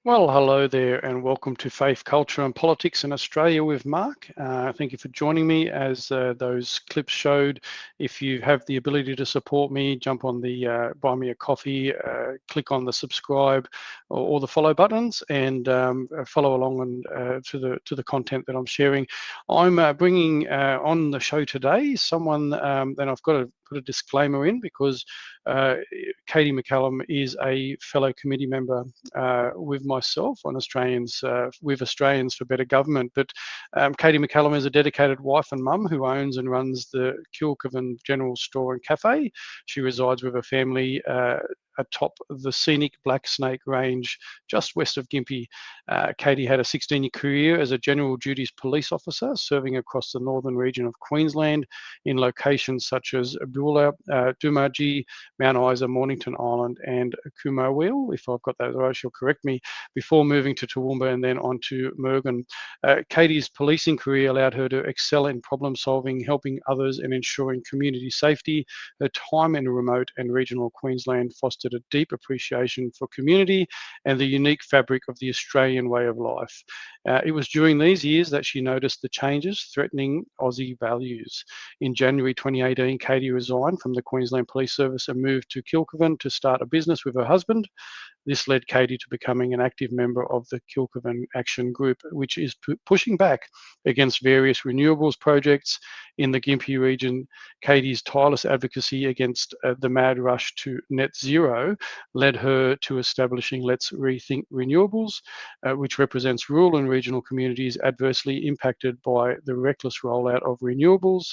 Well, hello there, and welcome to Faith, Culture and Politics in Australia with Mark. Thank you for joining me. As those clips showed, if you have the ability to support me, jump on the buy me a coffee, click on the subscribe or the follow buttons, and follow along to the content that I'm sharing. I'm bringing on the show today someone that I've got to put a disclaimer in because Katy McCallum is a fellow committee member with myself on Australians with Australians for Better Government. But Katy McCallum is a dedicated wife and mum who owns and runs the Kilcoven General Store and Cafe. She resides with her family atop the scenic Black Snake Range just west of Gympie. Katy had a 16-year career as a general duties police officer, serving across the northern region of Queensland in locations such as Beulah, Doomadgee, Mount Isa, Mornington Island, and Kumoweel. If I've got that right, she'll correct me. Before moving to Toowoomba and then on to Murgon. Katy's policing career allowed her to excel in problem solving, helping others, and ensuring community safety. Her time in remote and regional Queensland fostered a deep appreciation for community and the unique fabric of the Australian way of life. It was during these years that she noticed the changes threatening Aussie values. In January 2018, Katy resigned from the Queensland Police Service and moved to Kilcoven to start a business with her husband. This led Katy to becoming an active member of the Kilcoven Action Group, which is pushing back against various renewables projects in the Gympie region. Katy's tireless advocacy against the mad rush to net zero led her to establishing Let's Rethink Renewables, which represents rural and regional communities adversely impacted by the reckless rollout of renewables.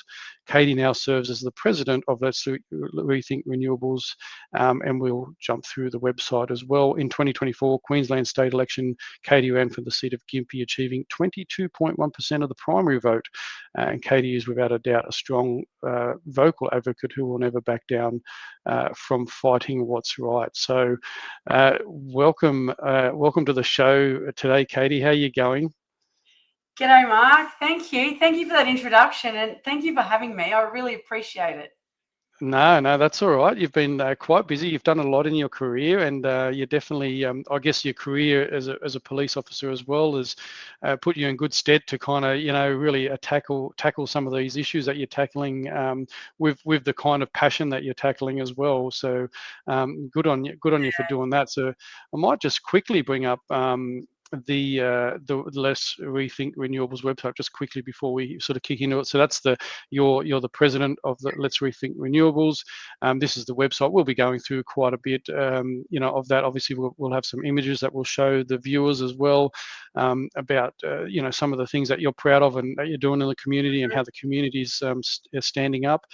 Katy now serves as the president of Let's Rethink Renewables, and we'll jump through the website as well. In 2024 Queensland state election, Katy ran for the seat of Gympie, achieving 22.1% of the primary vote. And Katy is without a doubt a strong vocal advocate who will never back down from fighting what's right. So welcome to the show today, Katy. How are you going? G'day, Mark. Thank you. Thank you for that introduction, and thank you for having me. I really appreciate it. No, that's all right. You've been quite busy. You've done a lot in your career, and you definitely, I guess, your career as a police officer as well has put you in good stead to kind of, really tackle some of these issues that you're tackling with the kind of passion that you're tackling as well. So good on you for doing that. So I might just quickly bring up the Let's Rethink Renewables website just quickly before we sort of kick into it. So that's you're the president of the Let's Rethink Renewables. This is the website. We'll be going through quite a bit, of that. Obviously, we'll have some images that will show the viewers as well about some of the things that you're proud of and that you're doing in the community and how the community is standing up.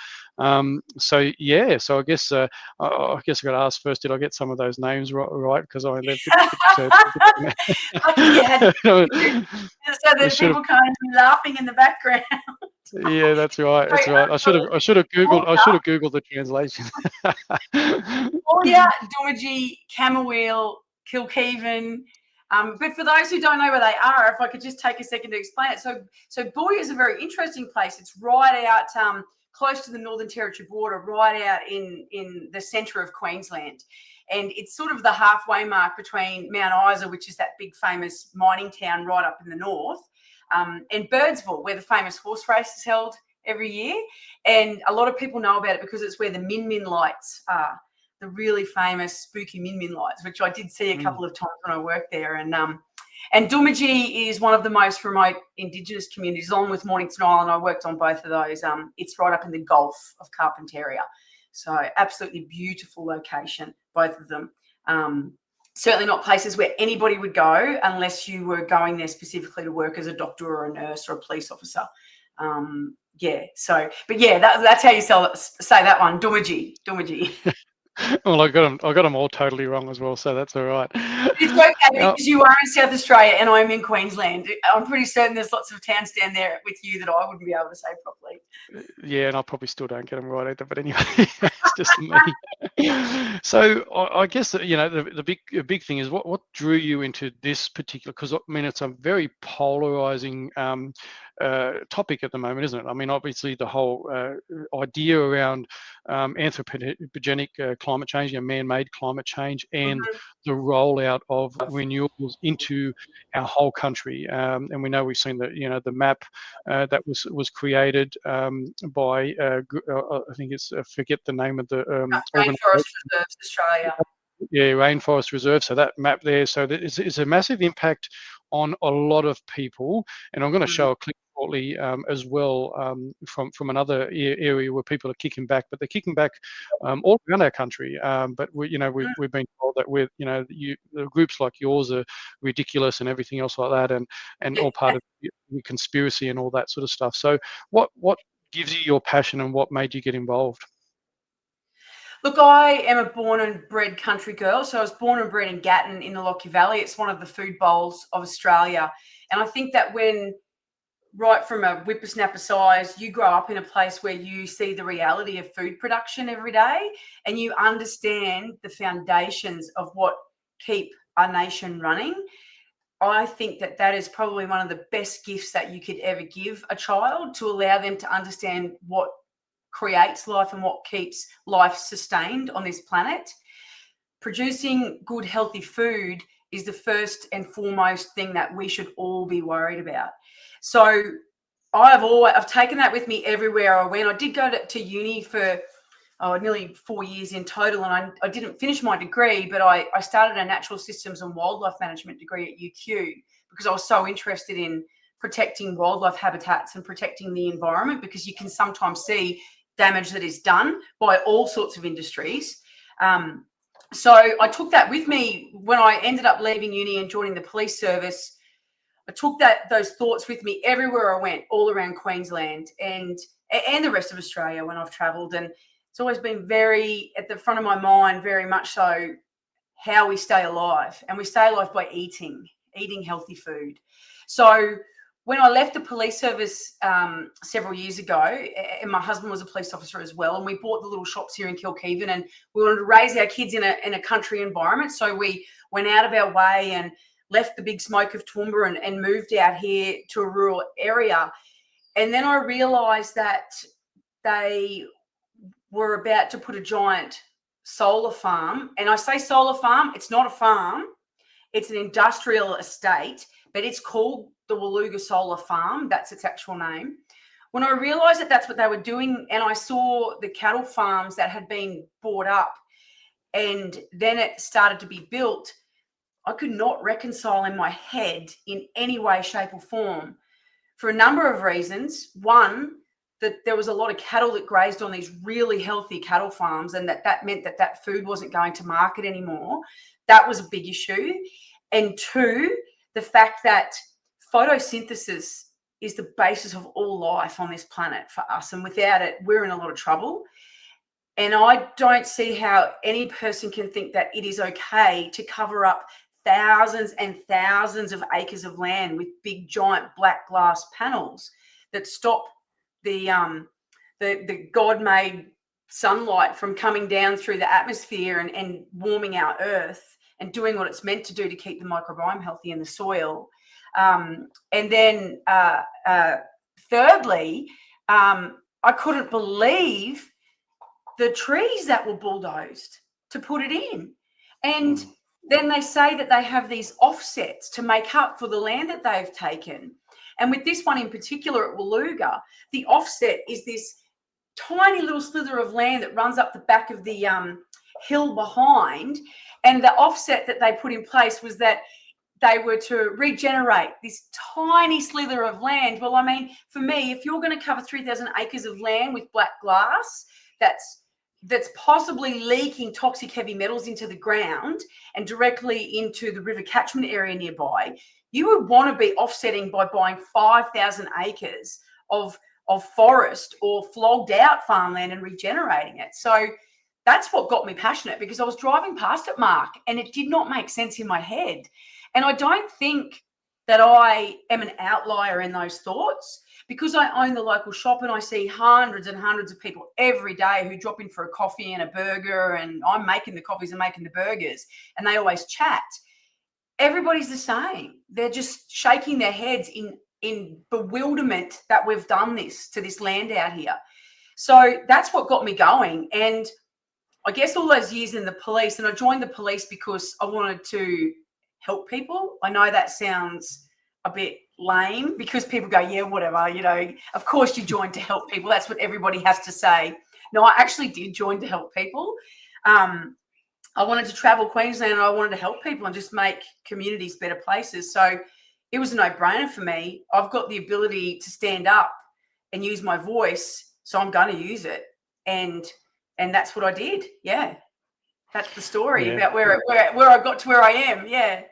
So I guess I got to ask first, did I get some of those names right? Because I left it. You had so that people can't be laughing in the background. Yeah, that's right. That's right. I should have googled the translation. Beulah, Doomadgee, Camberwell, Kilcoven. But for those who don't know where they are, if I could just take a second to explain it. So Beulah is a very interesting place. It's right out close to the Northern Territory border, right out in the centre of Queensland. And it's sort of the halfway mark between Mount Isa, which is that big famous mining town right up in the north, and Birdsville, where the famous horse race is held every year. And a lot of people know about it because it's where the Min Min lights are, the really famous spooky Min Min lights, which I did see a couple of times when I worked there. And Doomadgee is one of the most remote Indigenous communities, along with Mornington Island. I worked on both of those. It's right up in the Gulf of Carpentaria. So absolutely beautiful location, both of them. Certainly not places where anybody would go unless you were going there specifically to work as a doctor or a nurse or a police officer. That's how you say that one, Doomadgee. Well, I got them all totally wrong as well, so that's all right. It's okay because you are in South Australia and I'm in Queensland. I'm pretty certain there's lots of towns down there with you that I wouldn't be able to say properly. Yeah, and I probably still don't get them right either. But anyway, it's just me. So I guess that, the big thing is what drew you into this particular, because I mean it's a very polarizing topic at the moment, isn't it? I mean, obviously the whole idea around anthropogenic climate change, man-made climate change, and Mhm. the rollout of renewables into our whole country. And we know we've seen the map that was created by I think it's I forget the name of the Rainforest organisation. Reserves Australia. Yeah, rainforest reserve. So that map there, so that is a massive impact on a lot of people. And I'm going to Mm. show a clip shortly as well from another area where people are kicking back, but they're kicking back all around our country. But we've been told that the groups like yours are ridiculous and everything else like that, and all part of the conspiracy and all that sort of stuff. So what gives you your passion and what made you get involved? Look, I am a born and bred country girl. So I was born and bred in Gatton in the Lockie Valley. It's one of the food bowls of Australia. And I think that when, right from a whippersnapper size, you grow up in a place where you see the reality of food production every day and you understand the foundations of what keep our nation running. I think that that is probably one of the best gifts that you could ever give a child, to allow them to understand what creates life and what keeps life sustained on this planet. Producing good, healthy food is the first and foremost thing that we should all be worried about. So I've taken that with me everywhere I went. I did go to uni for nearly 4 years in total, and I didn't finish my degree, but I started a natural systems and wildlife management degree at UQ because I was so interested in protecting wildlife habitats and protecting the environment, because you can sometimes see damage that is done by all sorts of industries. So I took that with me when I ended up leaving uni and joining the police service. I took those thoughts with me everywhere I went, all around Queensland and the rest of Australia when I've travelled. And it's always been very at the front of my mind, very much so, how we stay alive. And we stay alive by eating healthy food. So when I left the police service several years ago, and my husband was a police officer as well, and we bought the little shops here in Kilkheven, and we wanted to raise our kids in a country environment. So we went out of our way and left the big smoke of Toowoomba and moved out here to a rural area. And then I realised that they were about to put a giant solar farm. And I say solar farm, it's not a farm, it's an industrial estate, but it's called the Waluga Solar Farm. That's its actual name. When I realised that that's what they were doing, and I saw the cattle farms that had been bought up, and then it started to be built, I could not reconcile in my head in any way, shape, or form, for a number of reasons. One, that there was a lot of cattle that grazed on these really healthy cattle farms, and that meant that food wasn't going to market anymore. That was a big issue. And two, the fact that photosynthesis is the basis of all life on this planet for us, and without it, we're in a lot of trouble. And I don't see how any person can think that it is okay to cover up thousands and thousands of acres of land with big giant black glass panels that stop the God-made sunlight from coming down through the atmosphere and warming our earth and doing what it's meant to do to keep the microbiome healthy in the soil. And then thirdly, I couldn't believe the trees that were bulldozed to put it in. And then they say that they have these offsets to make up for the land that they've taken. And with this one in particular at Waluga, the offset is this tiny little slither of land that runs up the back of the hill behind. And the offset that they put in place was that they were to regenerate this tiny slither of land. Well, I mean, for me, if you're going to cover 3,000 acres of land with black glass, that's possibly leaking toxic heavy metals into the ground and directly into the river catchment area nearby, you would want to be offsetting by buying 5,000 acres of forest or flogged out farmland and regenerating it. So that's what got me passionate, because I was driving past it, Mark, and it did not make sense in my head. And I don't think that I am an outlier in those thoughts, because I own the local shop and I see hundreds and hundreds of people every day who drop in for a coffee and a burger, and I'm making the coffees and making the burgers, and they always chat. Everybody's the same. They're just shaking their heads in bewilderment that we've done this to this land out here. So that's what got me going. And I guess all those years in the police, and I joined the police because I wanted to help people. I know that sounds a bit lame because people go, yeah, whatever, you know, of course you joined to help people. That's what everybody has to say. No, I actually did join to help people. I wanted to travel Queensland and I wanted to help people and just make communities better places. So it was a no-brainer for me. I've got the ability to stand up and use my voice, so I'm going to use it. And that's what I did. Yeah. That's the story about where I got to where I am. Yeah.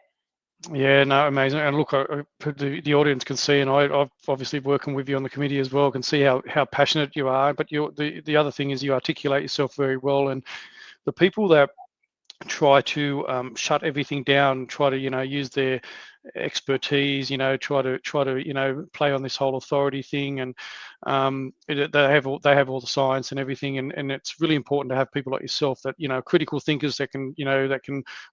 Yeah, no, amazing. And look, the audience can see, and I've obviously working with you on the committee as well, can see how passionate you are. But the other thing is you articulate yourself very well, and the people that try to shut everything down, try to use their expertise, try to play on this whole authority thing, and they have all the science and everything, and it's really important to have people like yourself that critical thinkers that can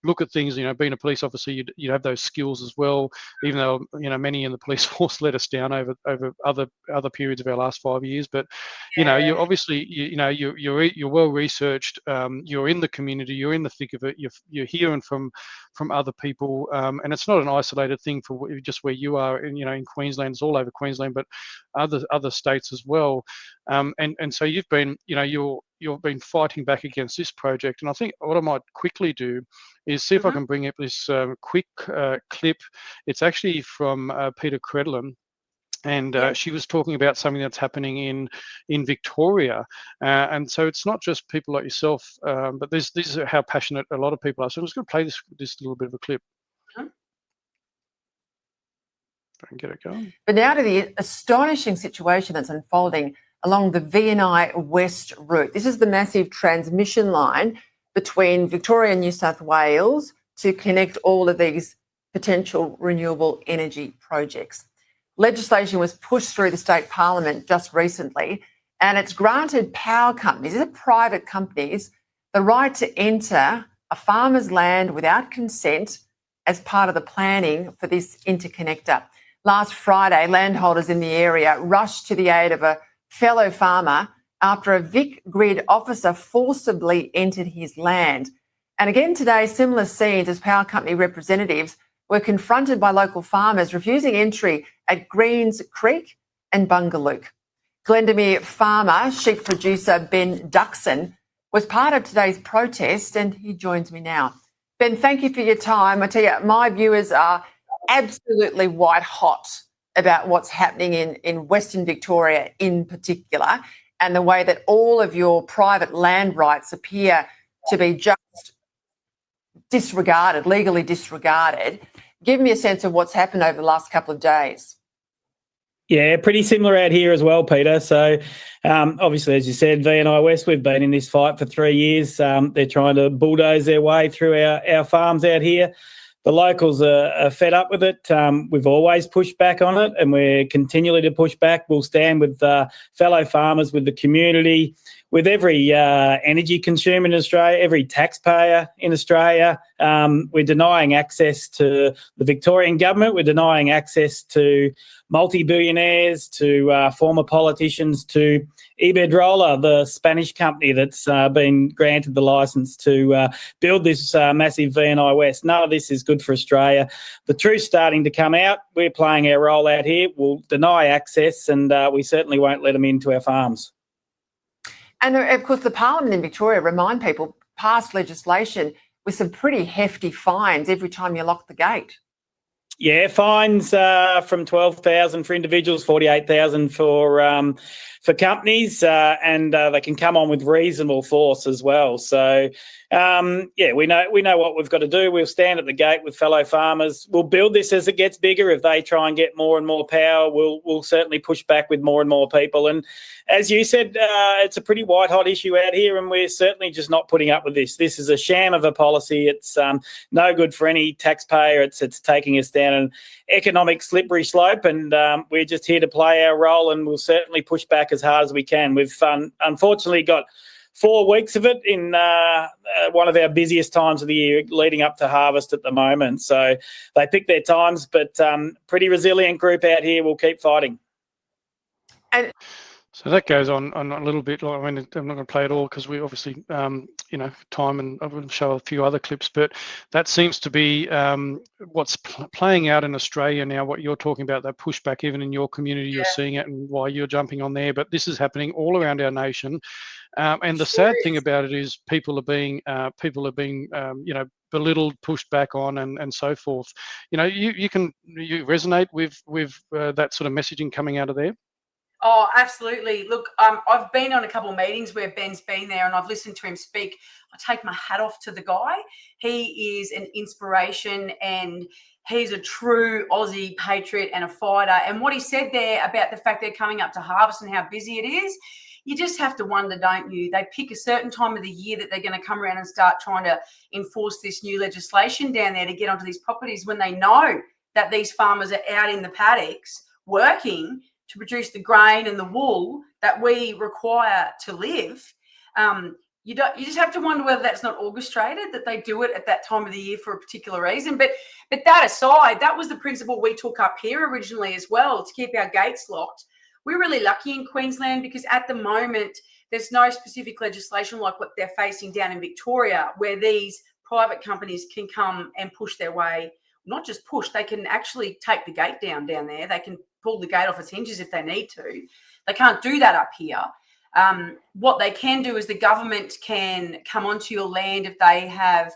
look at things. Being a police officer, you have those skills as well, even though many in the police force let us down over other periods of our last 5 years. But you're obviously you're well researched, you're in the community, you're in the thick of it, you're hearing from other people, and it's not an isolated thing for just where you are in Queensland. It's all over Queensland, but other states as well, and so you've been you've been fighting back against this project. And I think what I might quickly do is see if I can bring up this quick clip. It's actually from Peter Credlin, and she was talking about something that's happening in Victoria, and so it's not just people like yourself, but this is how passionate a lot of people are. So I'm just going to play this little bit of a clip. If I can get it going. But now to the astonishing situation that's unfolding along the VNI West route. This is the massive transmission line between Victoria and New South Wales to connect all of these potential renewable energy projects. Legislation was pushed through the state parliament just recently, and it's granted power companies, these are private companies, the right to enter a farmer's land without consent as part of the planning for this interconnector. Last Friday, landholders in the area rushed to the aid of a fellow farmer after a Vic Grid officer forcibly entered his land. And again today, similar scenes as power company representatives were confronted by local farmers refusing entry at Greens Creek and Bungaloo. Glendamere farmer, sheep producer Ben Duxon was part of today's protest, and he joins me now. Ben, thank you for your time. I tell you, my viewers are absolutely white hot about what's happening in Western Victoria in particular, and the way that all of your private land rights appear to be just disregarded, legally disregarded. Give me a sense of what's happened over the last couple of days. Yeah, pretty similar out here as well, Peter. So obviously, as you said, VNI West, we've been in this fight for 3 years. They're trying to bulldoze their way through our farms out here. The locals are fed up with it. We've always pushed back on it, and we're continually to push back. We'll stand with fellow farmers, with the community, with every energy consumer in Australia, every taxpayer in Australia. We're denying access to the Victorian government. We're denying access to multi-billionaires, to former politicians, to Iberdrola, the Spanish company that's been granted the licence to build this massive VNI West. None of this is good for Australia. The truth's starting to come out. We're playing our role out here. We'll deny access, and we certainly won't let them into our farms. And of course, the Parliament in Victoria, remind people, passed legislation with some pretty hefty fines every time you lock the gate. Yeah, fines from $12,000 for individuals, $48,000 companies, and they can come on with reasonable force as well. So, we know what we've got to do. We'll stand at the gate with fellow farmers. We'll build this as it gets bigger. If they try and get more and more power, we'll certainly push back with more and more people. And as you said, it's a pretty white-hot issue out here, and we're certainly just not putting up with this. This is a sham of a policy. It's no good for any taxpayer. It's taking us down an economic slippery slope, and we're just here to play our role, and we'll certainly push back as hard as we can. We've unfortunately got 4 weeks of it in one of our busiest times of the year, leading up to harvest at the moment. So they pick their times, but pretty resilient group out here. We'll keep fighting. And so that goes on a little bit. I mean, I'm not going to play it all because we obviously, time, and I will show a few other clips. But that seems to be what's playing out in Australia now. What you're talking about, that pushback, even in your community, you're seeing it, and why you're jumping on there. But this is happening all around our nation. And the sad thing about it is people are being belittled, pushed back on, and so forth. You resonate with that sort of messaging coming out of there. Oh, absolutely. Look, I've been on a couple of meetings where Ben's been there, and I've listened to him speak. I take my hat off to the guy. He is an inspiration, and he's a true Aussie patriot and a fighter. And what he said there about the fact they're coming up to harvest and how busy it is, you just have to wonder, don't you? They pick a certain time of the year that they're going to come around and start trying to enforce this new legislation down there to get onto these properties, when they know that these farmers are out in the paddocks working to produce the grain and the wool that we require to live. You just have to wonder whether that's not orchestrated, that they do it at that time of the year for a particular reason. But that aside, that was the principle we took up here originally as well, to keep our gates locked. We're really lucky in Queensland because at the moment there's no specific legislation like what they're facing down in Victoria, where these private companies can come and push their way. Not just push, they can actually take the gate down there. They can pull the gate off its hinges if they need to. They can't do that up here. What they can do is the government can come onto your land if they have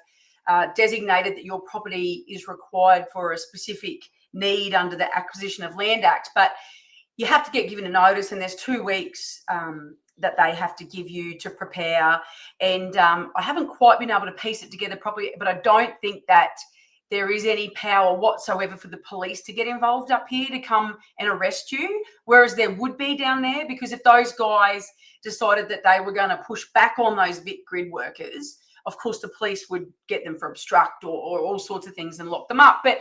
designated that your property is required for a specific need under the Acquisition of Land Act. But you have to get given a notice, and there's 2 weeks that they have to give you to prepare. And I haven't quite been able to piece it together properly, but I don't think that there is any power whatsoever for the police to get involved up here to come and arrest you, whereas there would be down there, because if those guys decided that they were going to push back on those Vic grid workers, of course the police would get them for obstruct or all sorts of things and lock them up. But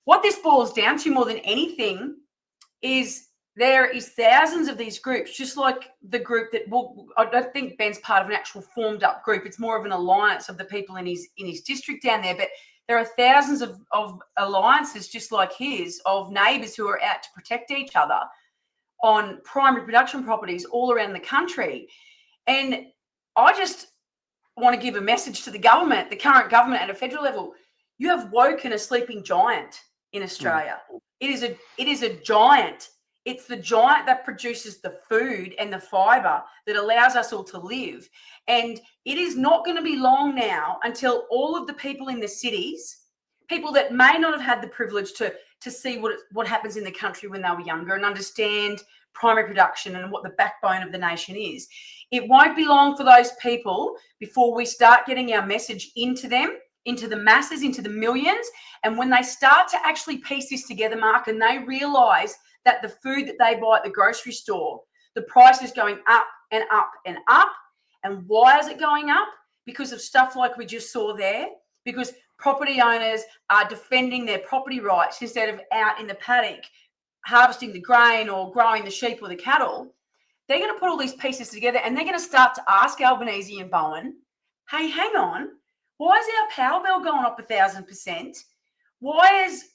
what this boils down to more than anything is there is thousands of these groups, just like the group that, well, I don't think Ben's part of an actual formed up group. It's more of an alliance of the people in his district down there. But there are thousands of alliances just like his, of neighbours who are out to protect each other on primary production properties all around the country. And I just want to give a message to the government, the current government at a federal level. You have woken a sleeping giant in Australia. It is a giant. It's the giant that produces the food and the fibre that allows us all to live. And it is not going to be long now until all of the people in the cities, people that may not have had the privilege to see what happens in the country when they were younger and understand primary production and what the backbone of the nation is, it won't be long for those people before we start getting our message into them, into the masses, into the millions. And when they start to actually piece this together, Mark, and they realise that the food that they buy at the grocery store, the price is going up and up and up. And why is it going up? Because of stuff like we just saw there, because property owners are defending their property rights instead of out in the paddock harvesting the grain or growing the sheep or the cattle. They're going to put all these pieces together and they're going to start to ask Albanese and Bowen, hey, hang on, why is our power bill going up 1,000%? Why is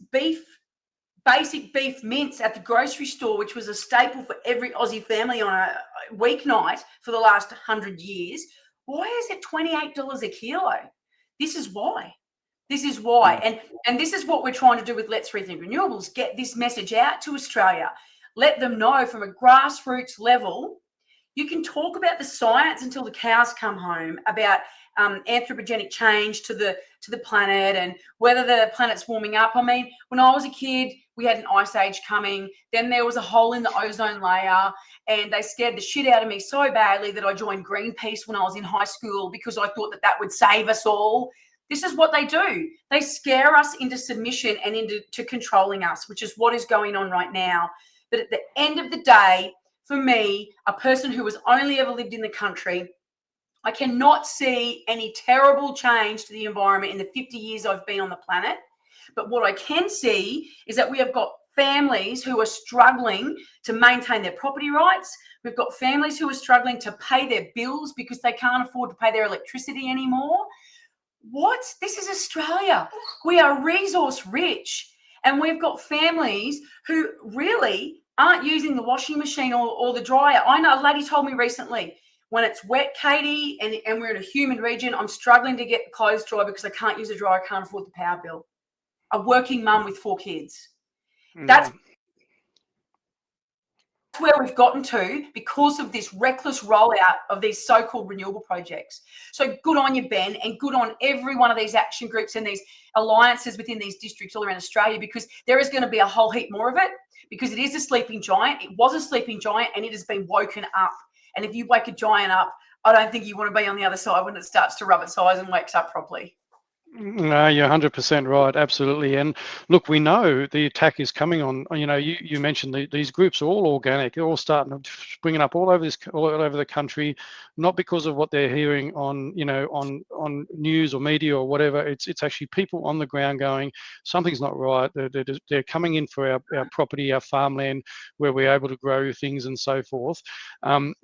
basic beef mince at the grocery store, which was a staple for every Aussie family on a weeknight for the last 100 years, why is it $28 a kilo? This is why. This is why. And this is what we're trying to do with Let's Rethink Renewables, get this message out to Australia. Let them know from a grassroots level, you can talk about the science until the cows come home about anthropogenic change to the planet and whether the planet's warming up. I mean, when I was a kid, we had an ice age coming. Then there was a hole in the ozone layer, and they scared the shit out of me so badly that I joined Greenpeace when I was in high school because I thought that would save us all. This is what they do. They scare us into submission and into controlling us, which is what is going on right now. But at the end of the day, for me, a person who has only ever lived in the country, I cannot see any terrible change to the environment in the 50 years I've been on the planet. But what I can see is that we have got families who are struggling to maintain their property rights. We've got families who are struggling to pay their bills because they can't afford to pay their electricity anymore. What? This is Australia. We are resource rich. And we've got families who really aren't using the washing machine or the dryer. I know a lady told me recently, when it's wet, Katy, and we're in a humid region, I'm struggling to get the clothes dry because I can't use a dryer, I can't afford the power bill. A working mum with 4 kids. That's where we've gotten to because of this reckless rollout of these so-called renewable projects. So good on you, Ben, and good on every one of these action groups and these alliances within these districts all around Australia, because there is going to be a whole heap more of it, because it is a sleeping giant. It was a sleeping giant and it has been woken up. And if you wake a giant up, I don't think you want to be on the other side when it starts to rub its eyes and wakes up properly. No, you're 100% right. Absolutely. And look, we know the attack is coming on. You mentioned these groups are all organic. They're all starting to springing up all over the country, not because of what they're hearing on news or media or whatever. It's actually people on the ground going, something's not right. They're coming in for our property, our farmland, where we're able to grow things and so forth.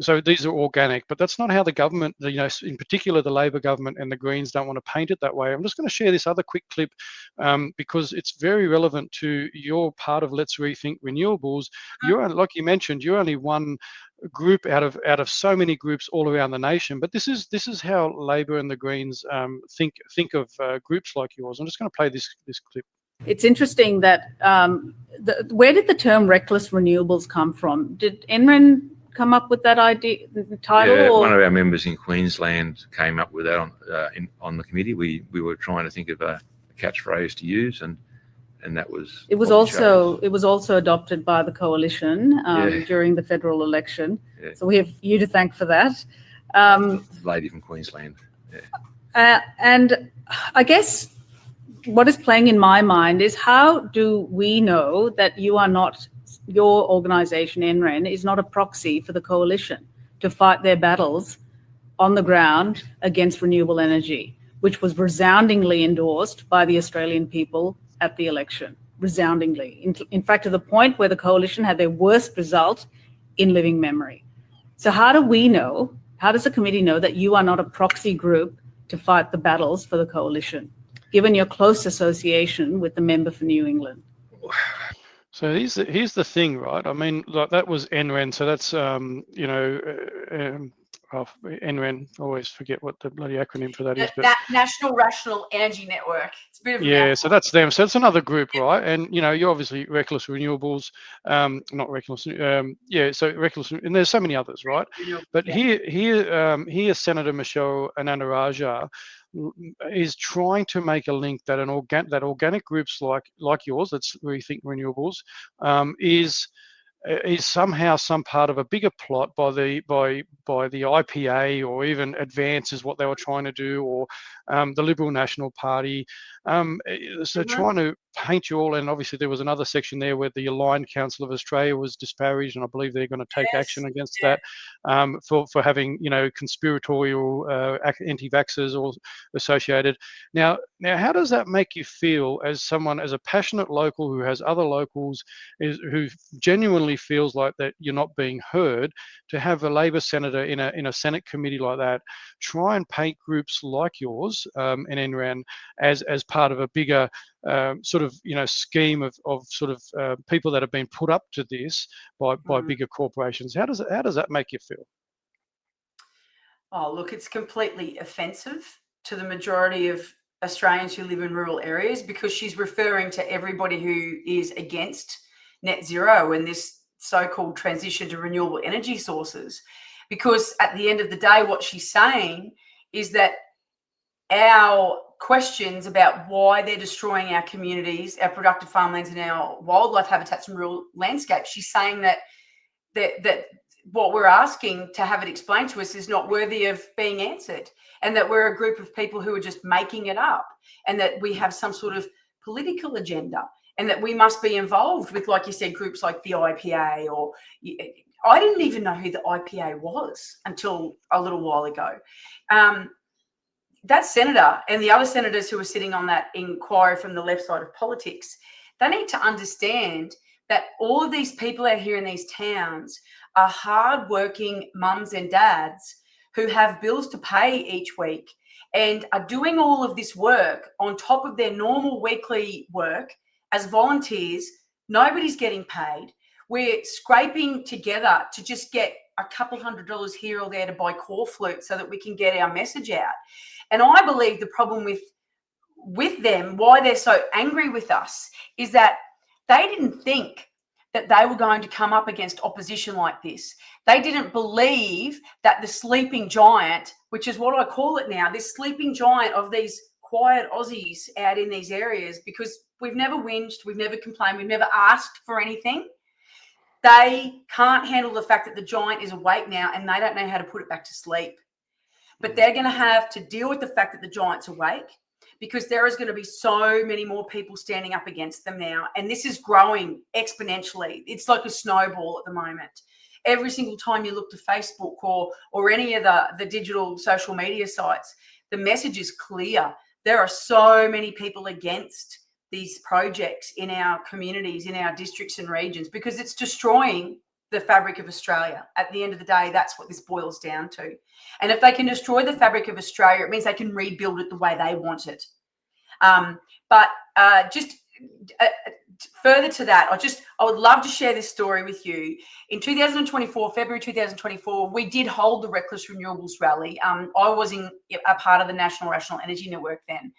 So these are organic, but that's not how the government, in particular the Labor government and the Greens, don't want to paint it that way. I'm just going to share this other quick clip because it's very relevant to your part of Let's Rethink Renewables. You're, like you mentioned, you're only one group out of so many groups all around the nation. But this is how Labor and the Greens think of groups like yours. I'm just going to play this clip. It's interesting that where did the term reckless renewables come from? Did NREN come up with that idea title? Yeah, or? One of our members in Queensland came up with that on the committee. We were trying to think of a catchphrase to use, and that was it was also adopted by the coalition during the federal election. Yeah. So we have you to thank for that. The lady from Queensland. Yeah. And I guess what is playing in my mind is, how do we know that your organisation, NREN, is not a proxy for the coalition to fight their battles on the ground against renewable energy, which was resoundingly endorsed by the Australian people at the election, resoundingly. In fact, to the point where the coalition had their worst result in living memory. So how do the committee know that you are not a proxy group to fight the battles for the coalition, given your close association with the member for New England? So here's the thing, right? I mean, like, that was NREN. So that's NREN. I always forget what the bloody acronym for that is. But that National Rational Energy Network. It's a bit of a mouthful. So that's them. So it's another group, right? And you're obviously Reckless Renewables, not Reckless. So Reckless, and there's so many others, right? But here, Senator Michelle Anandaraja is trying to make a link that that organic groups like yours, that's Rethink Renewables, is somehow some part of a bigger plot by the IPA, or even Advance is what they were trying to do, or the Liberal National Party. So trying to paint you all, and obviously there was another section there where the Aligned Council of Australia was disparaged, and I believe they're going to take action against that for having conspiratorial anti-vaxxers all associated. Now, how does that make you feel as a passionate local who has other locals who genuinely feels like that you're not being heard, to have a Labor senator in a Senate committee like that try and paint groups like yours and NREN as part of a bigger scheme of people that have been put up to this by bigger corporations? How does that make you feel? Oh, look, it's completely offensive to the majority of Australians who live in rural areas, because she's referring to everybody who is against net zero and this so-called transition to renewable energy sources. Because at the end of the day, what she's saying is that our questions about why they're destroying our communities, our productive farmlands, and our wildlife habitats and rural landscapes. She's saying that what we're asking to have it explained to us is not worthy of being answered, and that we're a group of people who are just making it up, and that we have some sort of political agenda, and that we must be involved with, like you said, groups like the IPA. Or I didn't even know who the IPA was until a little while ago. That senator and the other senators who are sitting on that inquiry from the left side of politics, they need to understand that all of these people out here in these towns are hardworking mums and dads who have bills to pay each week and are doing all of this work on top of their normal weekly work as volunteers. Nobody's getting paid. We're scraping together to just get a couple $100 here or there to buy core flute so that we can get our message out. And I believe the problem with them, why they're so angry with us, is that they didn't think that they were going to come up against opposition like this. They didn't believe that the sleeping giant, which is what I call it now, this sleeping giant of these quiet Aussies out in these areas, because we've never whinged, we've never complained, we've never asked for anything. They can't handle the fact that the giant is awake now and they don't know how to put it back to sleep. But they're going to have to deal with the fact that the giant's awake, because there is going to be so many more people standing up against them now. And this is growing exponentially. It's like a snowball at the moment. Every single time you look to Facebook or any of the digital social media sites, the message is clear. There are so many people against these projects in our communities, in our districts and regions, because it's destroying the fabric of Australia. At the end of the day, that's what this boils down to. And if they can destroy the fabric of Australia, it means they can rebuild it the way they want it. Further to that, I would love to share this story with you. In 2024, February 2024, we did hold the Reckless Renewables rally. I was a part of the National Rational Energy Network then.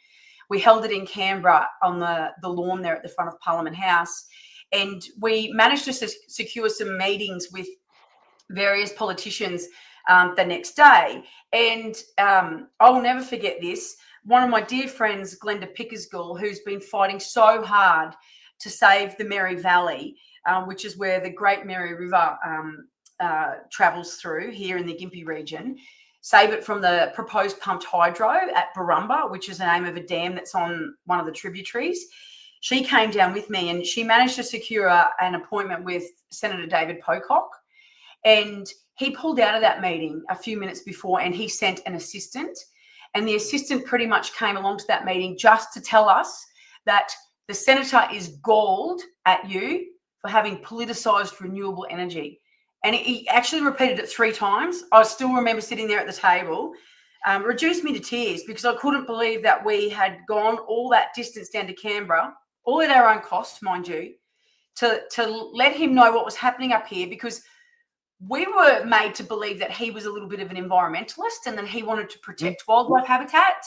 We held it in Canberra on the lawn there at the front of Parliament House. And we managed to secure some meetings with various politicians the next day. And I'll never forget this. One of my dear friends, Glenda Pickersgill, who's been fighting so hard to save the Mary Valley, which is where the Great Mary River travels through here in the Gympie region, save it from the proposed pumped hydro at Barumba, which is the name of a dam that's on one of the tributaries. She came down with me and she managed to secure an appointment with Senator David Pocock. And he pulled out of that meeting a few minutes before and he sent an assistant. And the assistant pretty much came along to that meeting just to tell us that the senator is galled at you for having politicised renewable energy. And he actually repeated it 3 times. I still remember sitting there at the table. Reduced me to tears because I couldn't believe that we had gone all that distance down to Canberra, all at our own cost, mind you, to let him know what was happening up here, because we were made to believe that he was a little bit of an environmentalist and that he wanted to protect wildlife habitat.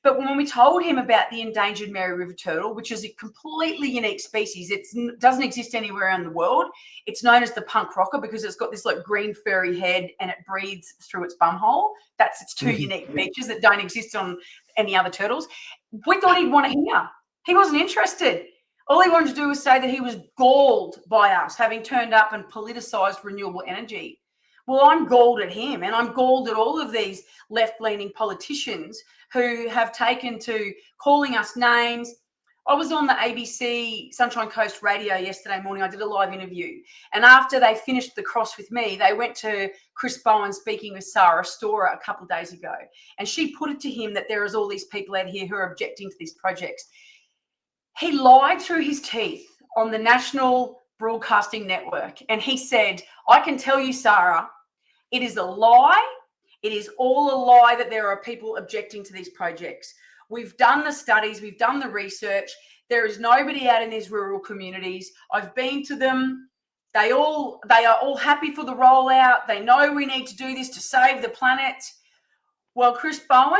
But when we told him about the endangered Mary River turtle, which is a completely unique species, it doesn't exist anywhere around the world. It's known as the punk rocker because it's got this like green furry head and it breathes through its bumhole. That's its 2 unique features that don't exist on any other turtles. We thought he'd want to hear. He wasn't interested. All he wanted to do was say that he was galled by us having turned up and politicised renewable energy. Well, I'm galled at him, and I'm galled at all of these left-leaning politicians who have taken to calling us names. I was on the ABC Sunshine Coast radio yesterday morning. I did a live interview. And after they finished the cross with me, they went to Chris Bowen speaking with Sarah Storer a couple of days ago. And she put it to him that there is all these people out here who are objecting to these projects. He lied through his teeth on the National Broadcasting Network. And he said, I can tell you, Sarah, it is a lie. It is all a lie that there are people objecting to these projects. We've done the studies. We've done the research. There is nobody out in these rural communities. I've been to them. They are all happy for the rollout. They know we need to do this to save the planet. Well, Chris Bowen,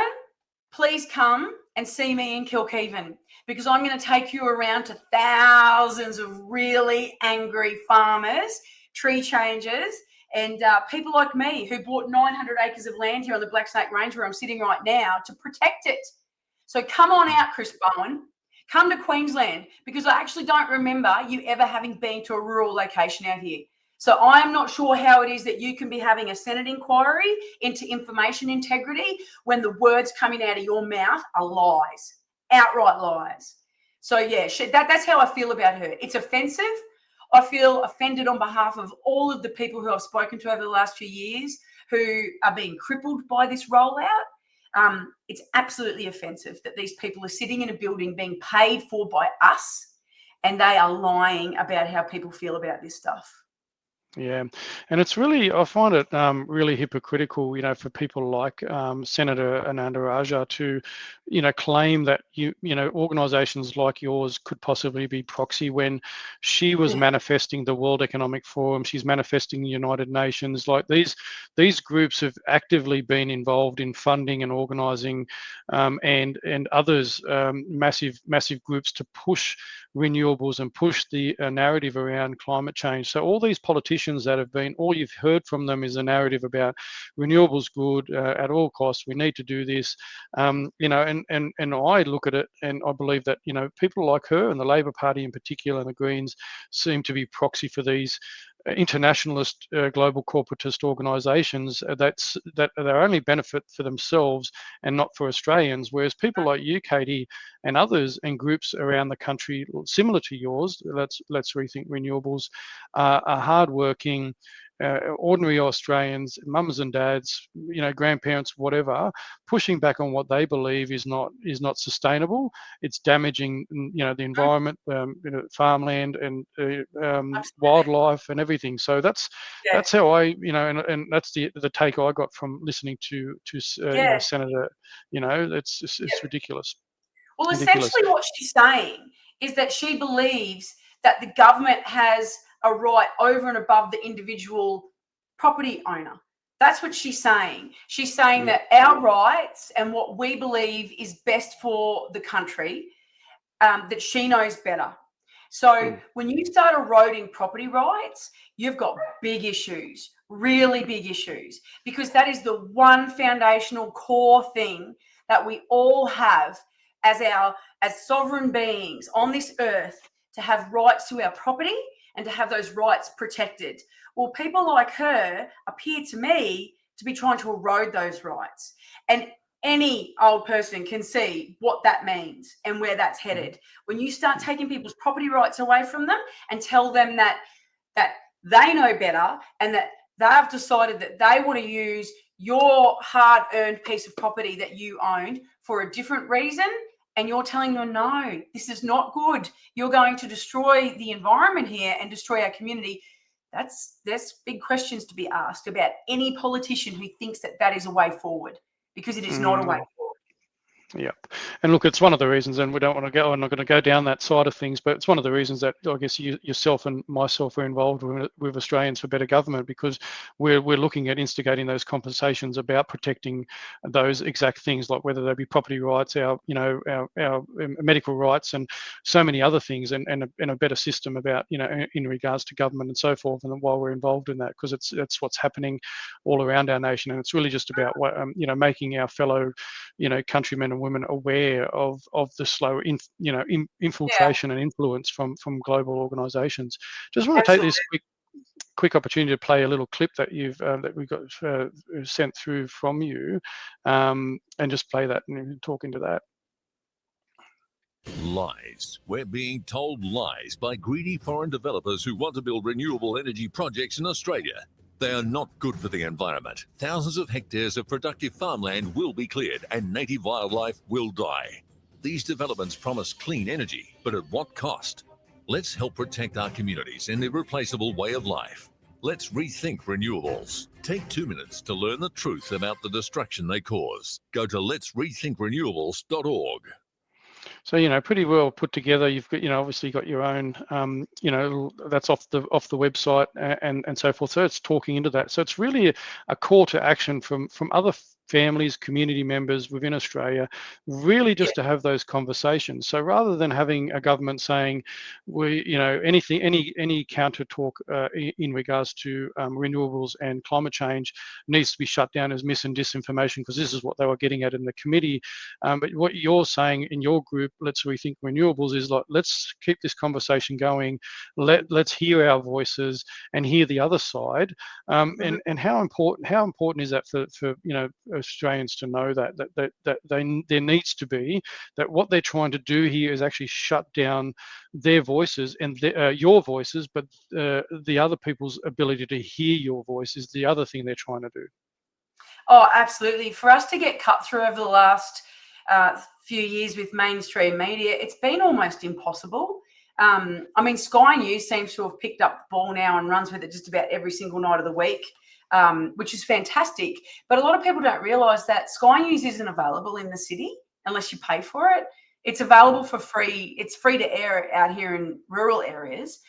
please come and see me in Kilkeven, because I'm going to take you around to thousands of really angry farmers, tree changers, And people like me who bought 900 acres of land here on the Black Snake Range where I'm sitting right now to protect it. So come on out, Chris Bowen. Come to Queensland, because I actually don't remember you ever having been to a rural location out here. So I am not sure how it is that you can be having a Senate inquiry into information integrity when the words coming out of your mouth are lies, outright lies. So yeah, that's how I feel about her. It's offensive. I feel offended on behalf of all of the people who I've spoken to over the last few years who are being crippled by this rollout. It's absolutely offensive that these people are sitting in a building being paid for by us, and they are lying about how people feel about this stuff. Yeah, and it's really, I find it really hypocritical, for people like Senator Ananda Raja to, claim that organisations like yours could possibly be proxy when she was manifesting the World Economic Forum, she's manifesting the United Nations. Like these groups have actively been involved in funding and organising, and others, massive groups to push renewables and push the narrative around climate change. So all these politicians that have been, all you've heard from them is a narrative about renewables good at all costs. We need to do this, and I look at it and I believe that people like her and the Labor Party in particular and the Greens seem to be proxy for these internationalist global corporatist organisations that their only benefit for themselves and not for Australians, whereas people like you, Katy, and others and groups around the country similar to yours, let's rethink renewables, are hardworking, ordinary Australians, mums and dads, grandparents, whatever, pushing back on what they believe is not sustainable. It's damaging, the environment, farmland and wildlife and everything. So that's how I, and that's the take I got from listening to Senator. It's ridiculous. Well, essentially what she's saying is that she believes that the government has a right over and above the individual property owner. That's what she's saying. She's saying that our rights and what we believe is best for the country, that she knows better. So when you start eroding property rights, you've got big issues, really big issues, because that is the one foundational core thing that we all have as sovereign beings on this earth, to have rights to our property and to have those rights protected. Well, people like her appear to me to be trying to erode those rights. And any old person can see what that means and where that's headed. When you start taking people's property rights away from them and tell them that they know better and that they've decided that they want to use your hard-earned piece of property that you owned for a different reason, and you're telling them, no, this is not good. You're going to destroy the environment here and destroy our community. There's big questions to be asked about any politician who thinks that is a way forward, because it is not a way forward. Yeah, and look, it's one of the reasons, and we don't want to go. I'm not going to go down that side of things, but it's one of the reasons that I guess yourself and myself are involved with Australians for Better Government, because we're looking at instigating those conversations about protecting those exact things, like whether they be property rights, our medical rights, and so many other things, and a better system about in regards to government and so forth. And while we're involved in that, because it's what's happening all around our nation, and it's really just about making our fellow countrymen and women aware of the slow infiltration and influence from global organizations. Just want to take this quick opportunity to play a little clip that that we got sent through from you, and just play that and talk into that. Lies. We're being told lies by greedy foreign developers who want to build renewable energy projects in Australia. They are not good for the environment. Thousands of hectares of productive farmland will be cleared and native wildlife will die. These developments promise clean energy, but at what cost? Let's help protect our communities and irreplaceable way of life. Let's rethink renewables. Take 2 minutes to learn the truth about the destruction they cause. Go to letsrethinkrenewables.org. So pretty well put together. You've got obviously got your own that's off the website and so forth. So it's talking into that. So it's really a call to action from other families, community members within Australia, really just to have those conversations. So rather than having a government saying, any counter talk in regards to renewables and climate change needs to be shut down as mis and disinformation, because this is what they were getting at in the committee. But what you're saying in your group, Let's Rethink Renewables, is like, let's keep this conversation going. Let's hear our voices and hear the other side. And how important is that for Australians to know that there needs to be, that what they're trying to do here is actually shut down their voices and your voices, but the other people's ability to hear your voice is the other thing they're trying to do. Oh, absolutely. For us to get cut through over the last few years with mainstream media, it's been almost impossible. I mean, Sky News seems to have picked up the ball now and runs with it just about every single night of the week, which is fantastic. But a lot of people don't realise that Sky News isn't available in the city unless you pay for it. It's available for free. It's free to air out here in rural areas.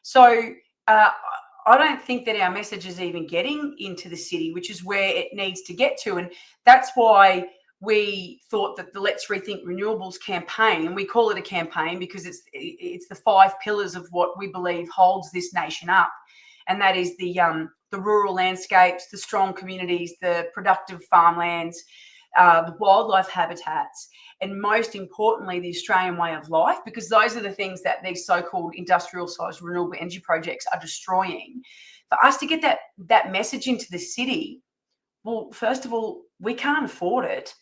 So I don't think that our message is even getting into the city, which is where it needs to get to. And that's why we thought that the Let's Rethink Renewables campaign, and we call it a campaign because it's the 5 pillars of what we believe holds this nation up. And that is the rural landscapes, the strong communities, the productive farmlands, the wildlife habitats, and most importantly, the Australian way of life, because those are the things that these so-called industrial-sized renewable energy projects are destroying. For us to get that message into the city, well, first of all, we can't afford it.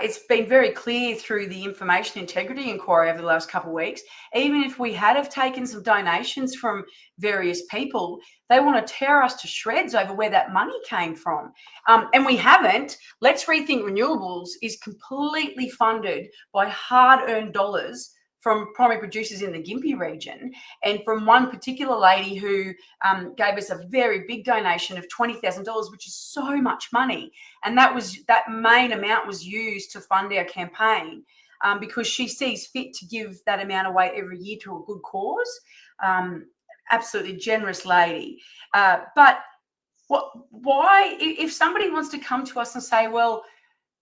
It's been very clear through the information integrity inquiry over the last couple of weeks, even if we had have taken some donations from various people, they want to tear us to shreds over where that money came from. And we haven't. Let's Rethink Renewables is completely funded by hard-earned dollars from primary producers in the Gympie region, and from one particular lady who gave us a very big donation of $20,000, which is so much money. And that main amount was used to fund our campaign because she sees fit to give that amount away every year to a good cause. Absolutely generous lady. But why, if somebody wants to come to us and say, well,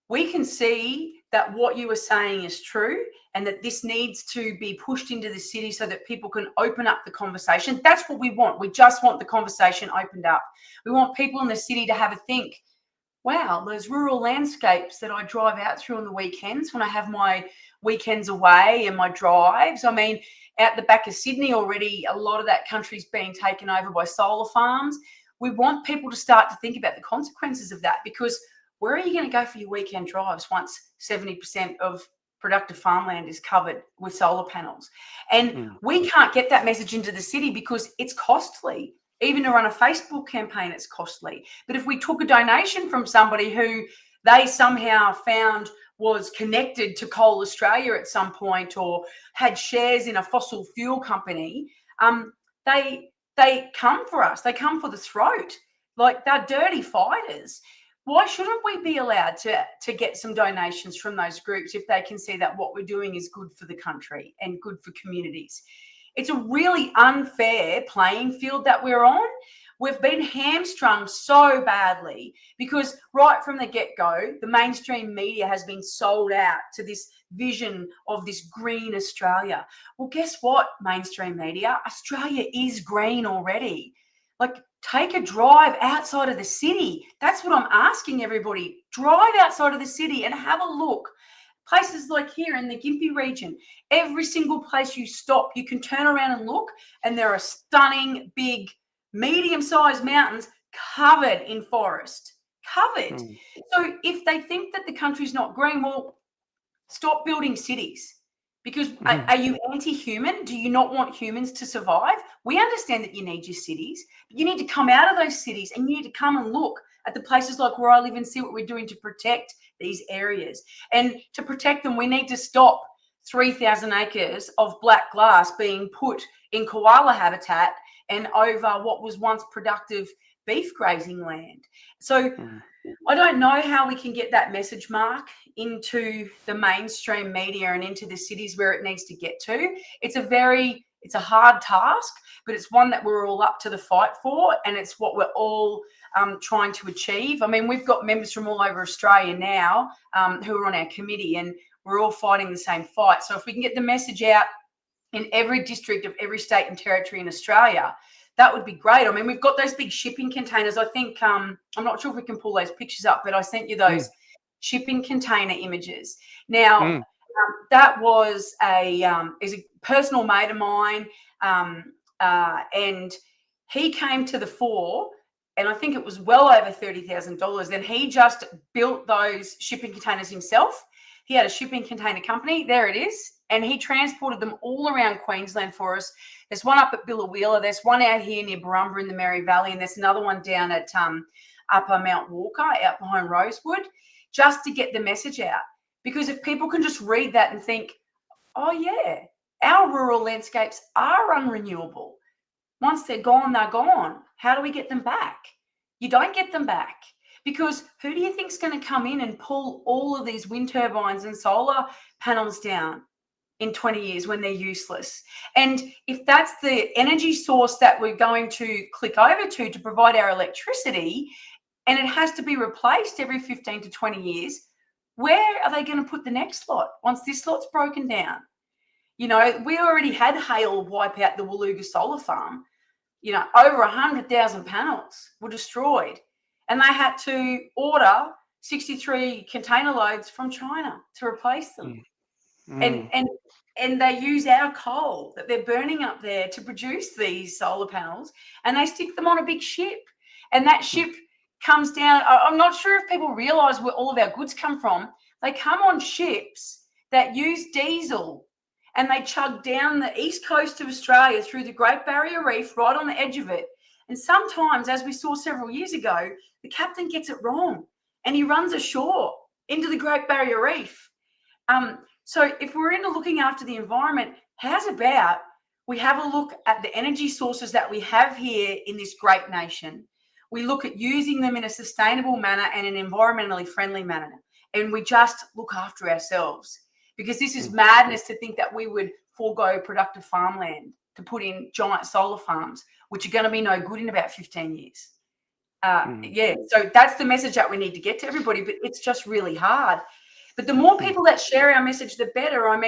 we can see that what you are saying is true and that this needs to be pushed into the city so that people can open up the conversation. That's what we want. We just want the conversation opened up. We want people in the city to have a think, wow, those rural landscapes that I drive out through on the weekends when I have my weekends away and my drives. I mean, out the back of Sydney already, a lot of that country's being taken over by solar farms. We want people to start to think about the consequences of that, because where are you going to go for your weekend drives once 70% of productive farmland is covered with solar panels? And we can't get that message into the city because it's costly. Even to run a Facebook campaign, it's costly. But if we took a donation from somebody who they somehow found was connected to Coal Australia at some point or had shares in a fossil fuel company, they come for us. They come for the throat. Like, they're dirty fighters. Why shouldn't we be allowed to get some donations from those groups if they can see that what we're doing is good for the country and good for communities? It's a really unfair playing field that we're on. We've been hamstrung so badly because right from the get-go, the mainstream media has been sold out to this vision of this green Australia. Well, guess what, mainstream media? Australia is green already. Like, take a drive outside of the city. That's what I'm asking everybody. Drive outside of the city and have a look. Places like here in the Gympie region, every single place you stop, you can turn around and look, and there are stunning, big, medium-sized mountains covered in forest. Covered. So if they think that the country's not green, well, stop building cities. Because are you anti-human? Do you not want humans to survive? We understand that you need your cities, but you need to come out of those cities and you need to come and look at the places like where I live and see what we're doing to protect these areas. And to protect them, we need to stop 3,000 acres of black glass being put in koala habitat and over what was once productive beef grazing land. So I don't know how we can get that message, Mark, into the mainstream media and into the cities where it needs to get to. It's a very It's a hard task, but it's one that we're all up to the fight for, and it's what we're all trying to achieve. I mean, we've got members from all over Australia now who are on our committee, and we're all fighting the same fight. So if we can get the message out in every district of every state and territory in Australia, that would be great. I mean, we've got those big shipping containers. I think, I'm not sure if we can pull those pictures up, but I sent you those shipping container images. Now, that was is a personal mate of mine, and he came to the fore, and I think it was well over $30,000. Then he just built those shipping containers himself. He had a shipping container company. There it is. And he transported them all around Queensland for us. There's one up at Billawheeler. There's one out here near Barumba in the Mary Valley. And there's another one down at Upper Mount Walker out behind Rosewood, just to get the message out. Because if people can just read that and think, oh, yeah, our rural landscapes are unrenewable. Once they're gone, they're gone. How do we get them back? You don't get them back. Because who do you think is going to come in and pull all of these wind turbines and solar panels down in 20 years when they're useless? And if that's the energy source that we're going to click over to provide our electricity, and it has to be replaced every 15 to 20 years, where are they going to put the next lot once this lot's broken down? You know, we already had hail wipe out the Woolooga solar farm. You know, over 100,000 panels were destroyed. And they had to order 63 container loads from China to replace them. And they use our coal that they're burning up there to produce these solar panels, and they stick them on a big ship. And that ship comes down. I'm not sure if people realise where all of our goods come from. They come on ships that use diesel, and they chug down the east coast of Australia through the Great Barrier Reef, right on the edge of it. And sometimes, as we saw several years ago, the captain gets it wrong and he runs ashore into the Great Barrier Reef. So if we're into looking after the environment, how's about we have a look at the energy sources that we have here in this great nation. We look at using them in a sustainable manner and an environmentally friendly manner. And we just look after ourselves, because this is madness to think that we would forego productive farmland to put in giant solar farms, which are going to be no good in about 15 years. Yeah, so that's the message that we need to get to everybody, but it's just really hard. But the more people that share our message, the better. I'm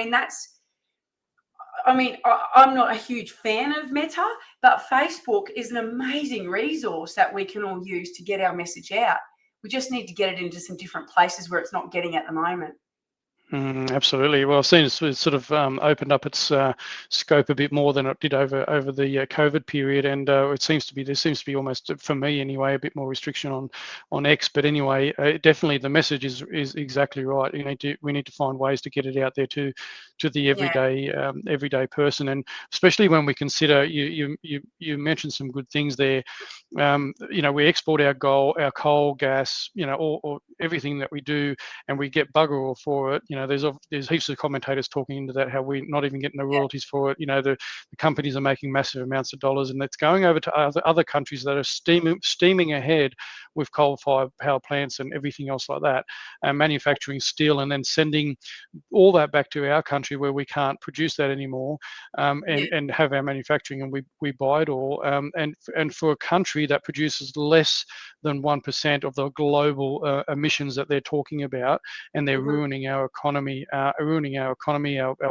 not a huge fan of Meta, but Facebook is an amazing resource that we can all use to get our message out. We just need to get it into some different places where it's not getting at the moment. Absolutely. Well, I've seen it's sort of opened up its scope a bit more than it did over the COVID period, and there seems to be almost, for me anyway, a bit more restriction on X. But anyway, definitely the message is exactly right. We need to find ways to get it out there to the everyday person, and especially when we consider you mentioned some good things there. We export our coal, gas, or everything that we do, and we get bugger all for it. There's heaps of commentators talking into that, how we're not even getting the royalties for it. The companies are making massive amounts of dollars, and it's going over to other countries that are steaming ahead with coal-fired power plants and everything else like that, and manufacturing steel, and then sending all that back to our country where we can't produce that anymore, and have our manufacturing, and we buy it all. And for a country that produces less than 1% of the global emissions that they're talking about, and they're ruining our economy, our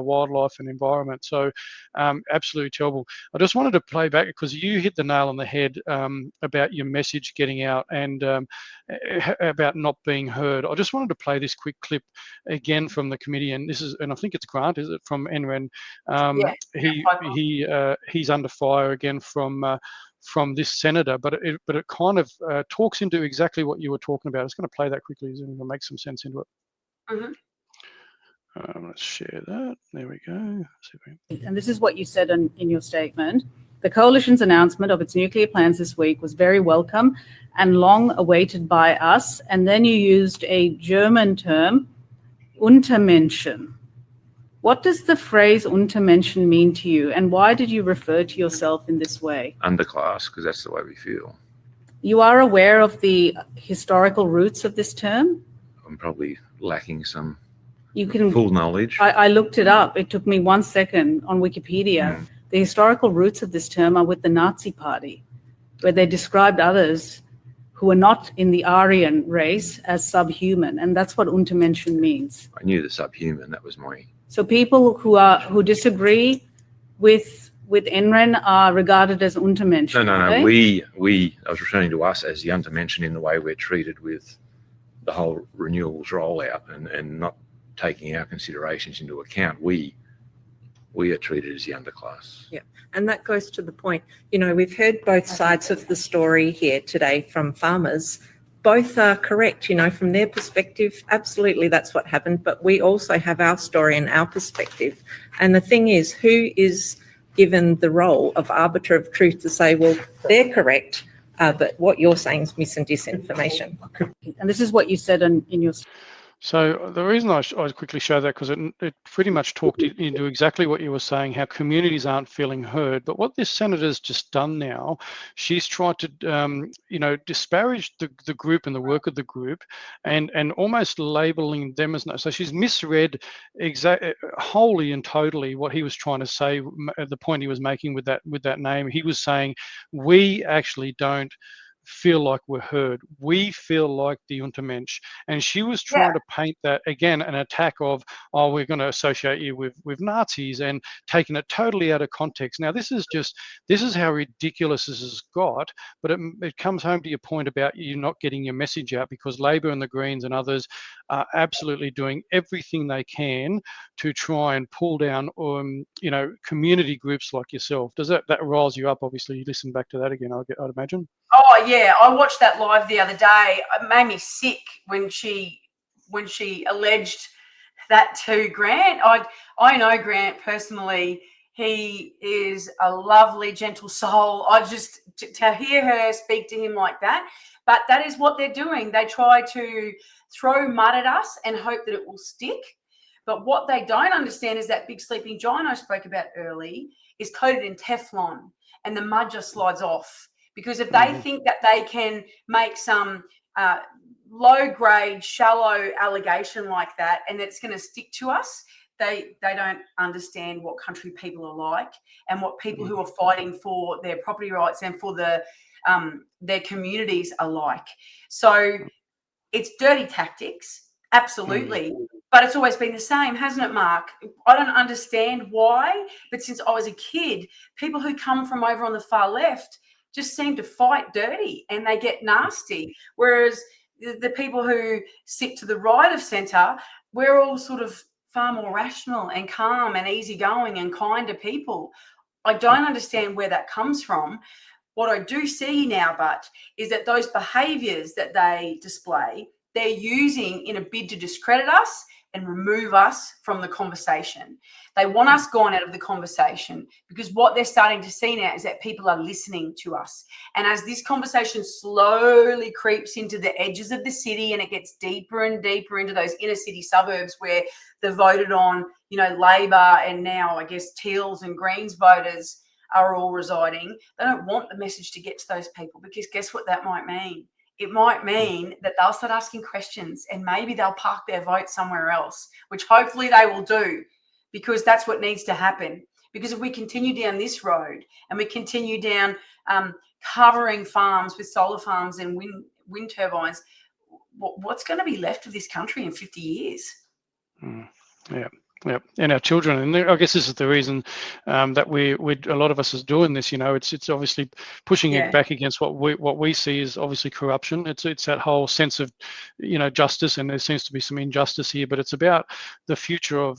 wildlife and environment. So absolutely terrible. I just wanted to play back, because you hit the nail on the head about your message getting out and about not being heard. I just wanted to play this quick clip again from the committee, and I think it's Grant, is it, from NREN? He's under fire again from this senator, but it kind of talks into exactly what you were talking about. I was going to play that quickly so it'll make some sense into it. Let's share that. There we go. And this is what you said in your statement. The coalition's announcement of its nuclear plans this week was very welcome and long awaited by us. And then you used a German term, Untermenschen. What does the phrase Untermenschen mean to you, and why did you refer to yourself in this way? Underclass, because that's the way we feel. You are aware of the historical roots of this term? I'm probably lacking some full knowledge. I looked it up. It took me 1 second on Wikipedia. the historical roots of this term are with the Nazi Party, where they described others who were not in the Aryan race as subhuman, and that's what Untermenschen means. I knew the subhuman. That was my. So people who disagree with NREN are regarded as Untermenschen. No. Okay? We. I was referring to us as the Untermenschen in the way we're treated with the whole renewables rollout, and not taking our considerations into account. We are treated as the underclass. Yeah, and that goes to the point, we've heard both sides of the story here today from farmers. Both are correct, from their perspective, absolutely that's what happened, but we also have our story and our perspective. And the thing is, who is given the role of arbiter of truth to say, well, they're correct, but what you're saying is mis and disinformation. And this is what you said in your... So the reason I quickly show that, because it pretty much talked into exactly what you were saying, how communities aren't feeling heard. But what this senator's just done now, she's tried to, disparage the group and the work of the group, and almost labelling them as no. So she's misread wholly and totally what he was trying to say. The point he was making with that name, he was saying, we actually don't feel like we're heard. We feel like the Untermensch. And she was trying to paint that, again, an attack of, we're going to associate you with Nazis, and taking it totally out of context. Now, this is how ridiculous this has got, but it comes home to your point about you not getting your message out, because Labor and the Greens and others are absolutely doing everything they can to try and pull down, community groups like yourself. Does that riles you up? Obviously, you listen back to that again, I'd imagine. Oh yeah, I watched that live the other day. It made me sick when she alleged that to Grant. I know Grant personally. He is a lovely, gentle soul. To hear her speak to him like that, but that is what they're doing. They try to throw mud at us and hope that it will stick. But what they don't understand is that big sleeping giant I spoke about early is coated in Teflon, and the mud just slides off. Because if they think that they can make some low-grade, shallow allegation like that, and it's going to stick to us, they don't understand what country people are like, and what people who are fighting for their property rights and for their communities are like. So it's dirty tactics, absolutely. But it's always been the same, hasn't it, Mark? I don't understand why, but since I was a kid, people who come from over on the far left just seem to fight dirty, and they get nasty. Whereas the people who sit to the right of centre, we're all sort of far more rational and calm and easygoing and kinder people. I don't understand where that comes from. What I do see now, but, is that those behaviours that they display, they're using in a bid to discredit us and remove us from the conversation. They want us gone out of the conversation, because what they're starting to see now is that people are listening to us. And as this conversation slowly creeps into the edges of the city, and it gets deeper and deeper into those inner city suburbs where they've voted on, Labor, and now I guess Teals and Greens voters are all residing, they don't want the message to get to those people, because guess what that might mean? It might mean that they'll start asking questions, and maybe they'll park their vote somewhere else, which hopefully they will do, because that's what needs to happen. Because if we continue down this road and we continue down covering farms with solar farms and wind turbines, what's going to be left of this country in 50 years? Yeah, and our children, and I guess this is the reason that we a lot of us is doing this. It's obviously pushing it back against what we see is obviously corruption. It's that whole sense of justice, and there seems to be some injustice here. But it's about the future of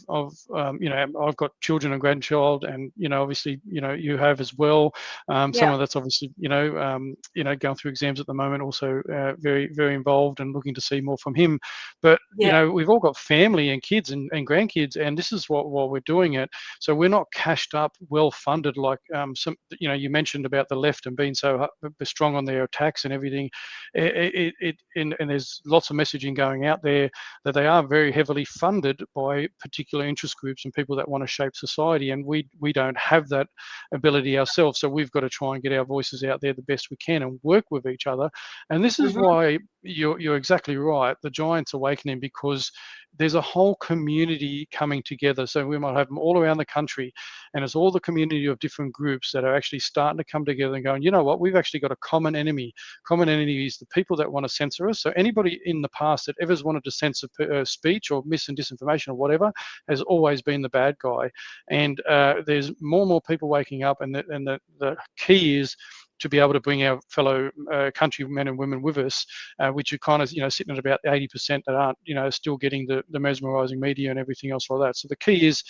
I've got children and grandchild, and obviously you have as well. Someone that's obviously going through exams at the moment, also very very involved and looking to see more from him. But we've all got family and kids and grandkids, and this is what we're doing it. So we're not cashed up, well funded like some. You mentioned about the left and being so strong on their attacks and everything. And there's lots of messaging going out there that they are very heavily funded by particular interest groups and people that want to shape society. And we don't have that ability ourselves. So we've got to try and get our voices out there the best we can and work with each other. And this is why you're exactly right. The Giants awakening, because there's a whole community coming together. So we might have them all around the country, and it's all the community of different groups that are actually starting to come together and going, you know what, we've actually got a common enemy. Common enemy is the people that want to censor us. So anybody in the past that ever's wanted to censor speech or mis and disinformation or whatever has always been the bad guy. And there's more and more people waking up, and the key is to be able to bring our fellow countrymen and women with us, which are kind of, sitting at about 80% that aren't, still getting the mesmerising media and everything else like that. So the key is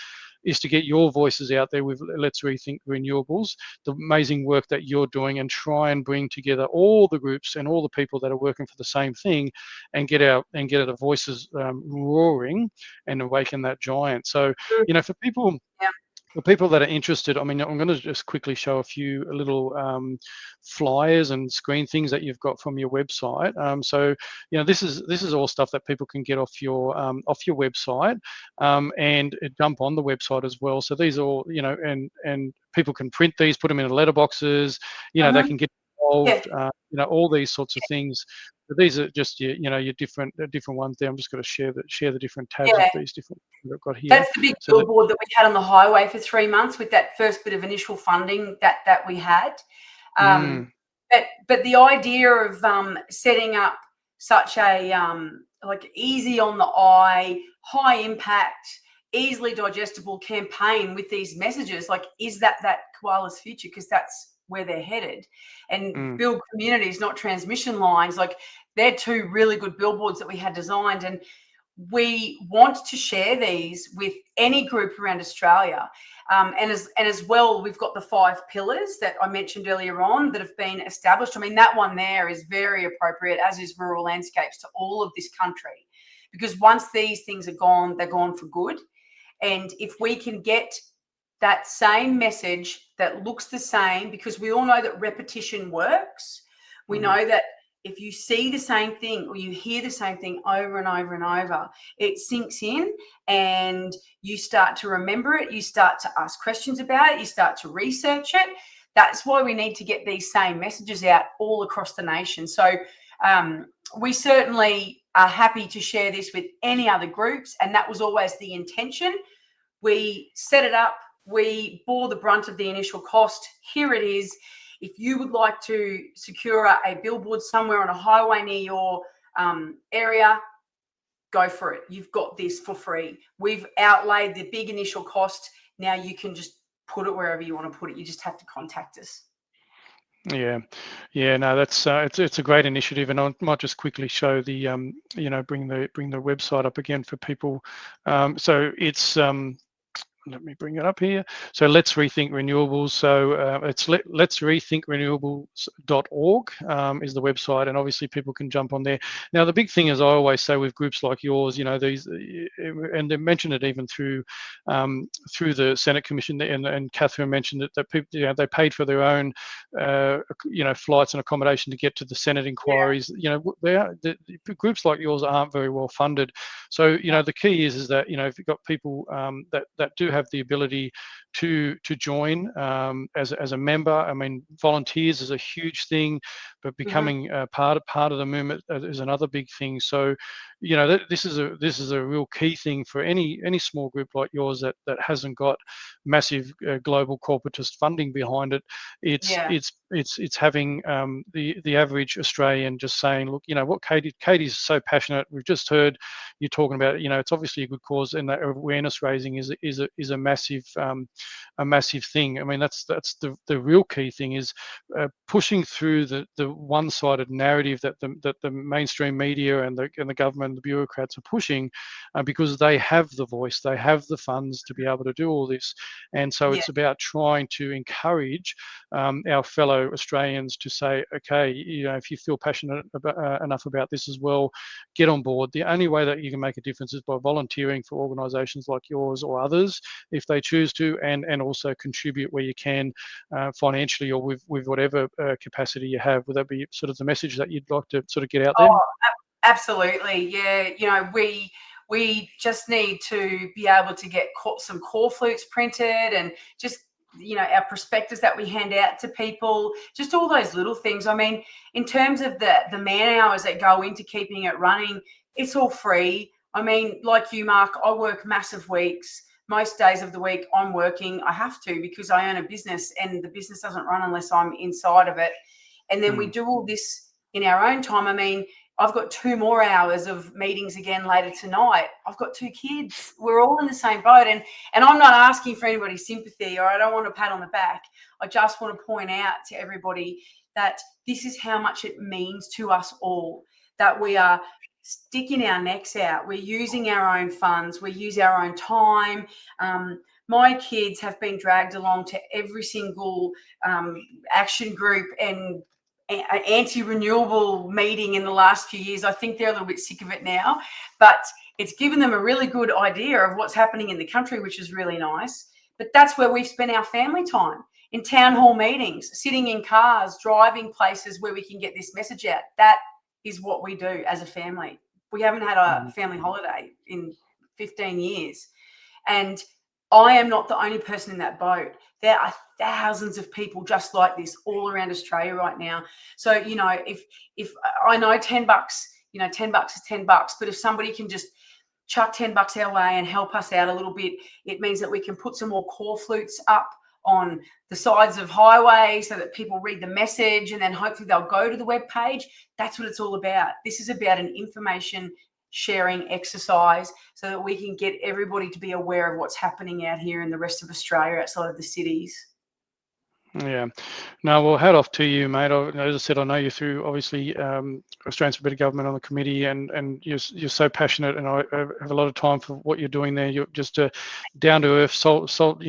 to get your voices out there with Let's Rethink Renewables, the amazing work that you're doing, and try and bring together all the groups and all the people that are working for the same thing, and get our voices roaring and awaken that giant. So, for people. Yeah. For people that are interested, I mean, I'm going to just quickly show a few little flyers and screen things that you've got from your website. So, this is all stuff that people can get off your website, and jump on the website as well. So these are all, and people can print these, put them in letterboxes. They can get involved. All these sorts of things. But these are just your different ones there. I'm just going to share the different tabs of these different that I've got here. That's the big billboard that we had on the highway for 3 months with that first bit of initial funding that we had. But the idea of setting up such a easy on the eye, high impact, easily digestible campaign with these messages, is that koala's future? Because that's where they're headed. And build communities, not transmission lines. They're two really good billboards that we had designed, and we want to share these with any group around Australia. And as well, we've got the 5 pillars that I mentioned earlier on that have been established. I mean, that one there is very appropriate, as is rural landscapes, to all of this country, because once these things are gone, they're gone for good. And if we can get that same message that looks the same, because we all know that repetition works. We know that if you see the same thing or you hear the same thing over and over and over, it sinks in and you start to remember it. You start to ask questions about it. You start to research it. That's why we need to get these same messages out all across the nation. So we certainly are happy to share this with any other groups, and that was always the intention. We set it up. We bore the brunt of the initial cost. Here it is. If you would like to secure a billboard somewhere on a highway near your area, go for it. You've got this for free. We've outlaid the big initial cost. Now you can just put it wherever you want to put it. You just have to contact us. Yeah, no, that's it's a great initiative, and I might just quickly show the bring the website up again for people. So it's let me bring it up here. So Let's Rethink Renewables. So it's let's rethink renewables.org is the website, and obviously people can jump on there. Now the big thing is, I always say with groups like yours, these, and they mentioned it even through the Senate Commission, and Catherine mentioned it, that people, they paid for their own flights and accommodation to get to the Senate inquiries. The groups like yours aren't very well funded. So the key is that if you've got people that do have the ability to join as a member. I mean, volunteers is a huge thing, but becoming part of the movement is another big thing. So, this is a real key thing for any small group like yours that hasn't got massive global corporatist funding behind it. It's having the average Australian just saying, look, what Katy's so passionate. We've just heard you talking about it. It's obviously a good cause, and that awareness raising is a massive thing. I mean, that's the real key thing, is pushing through the one-sided narrative that the mainstream media and the government, the bureaucrats are pushing, because they have the voice, they have the funds to be able to do all this. And so it's about trying to encourage our fellow Australians to say, okay, if you feel passionate enough about this as well, get on board. The only way that you can make a difference is by volunteering for organisations like yours or others, if they choose to, and also contribute where you can, financially or with whatever capacity you have. Would that be sort of the message that you'd like to sort of get out there? Oh, absolutely. Yeah. We just need to be able to get some core flutes printed, and just, our prospectus that we hand out to people, just all those little things. I mean, in terms of the man hours that go into keeping it running, it's all free. I mean, like you, Mark, I work massive weeks. Most days of the week I'm working. I have to, because I own a business, and the business doesn't run unless I'm inside of it. And then we do all this in our own time. I mean, I've got 2 more hours of meetings again later tonight. I've got 2 kids. We're all in the same boat. And I'm not asking for anybody's sympathy, or I don't want a pat on the back. I just want to point out to everybody that this is how much it means to us all, that we are sticking our necks out. We're using our own funds. We use our own time. My kids have been dragged along to every single action group and anti-renewable meeting in the last few years. I think they're a little bit sick of it now, but it's given them a really good idea of what's happening in the country, which is really nice. But that's where we've spent our family time, in town hall meetings, sitting in cars, driving places where we can get this message out. That is what we do as a family. We haven't had a family holiday in 15 years. And I am not the only person in that boat. There are thousands of people just like this all around Australia right now. So, you know, if I know $10, you know, $10 is $10, but if somebody can just chuck $10 our way and help us out a little bit, it means that we can put some more core flutes up on the sides of highways so that people read the message, and then hopefully they'll go to the web page. That's what it's all about. This is about an information sharing exercise so that we can get everybody to be aware of what's happening out here in the rest of Australia outside of the cities. Yeah, no, well, hat off to you, mate. As I said, I know you through obviously Australians for Better Government on the committee, and you're so passionate, and I have a lot of time for what you're doing there. You're just a down to earth, salt of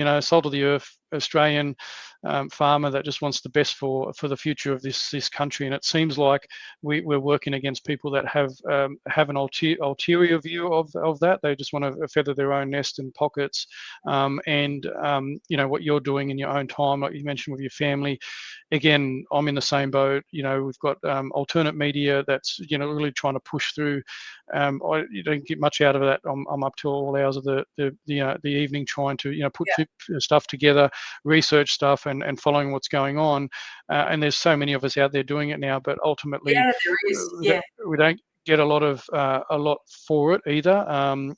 the earth Australian farmer that just wants the best for the future of this country. And it seems like we're working against people that have an ulterior view of that. They just want to feather their own nest and pockets. You know, what you're doing in your own time, like you mentioned with your family. Again, I'm in the same boat. You know, we've got alternate media that's, you know, really trying to push through. You don't get much out of that. I'm up till all hours of the evening trying to, you know, put stuff together, research stuff, and following what's going on. And there's so many of us out there doing it now, but ultimately, There is. we don't get a lot for it either.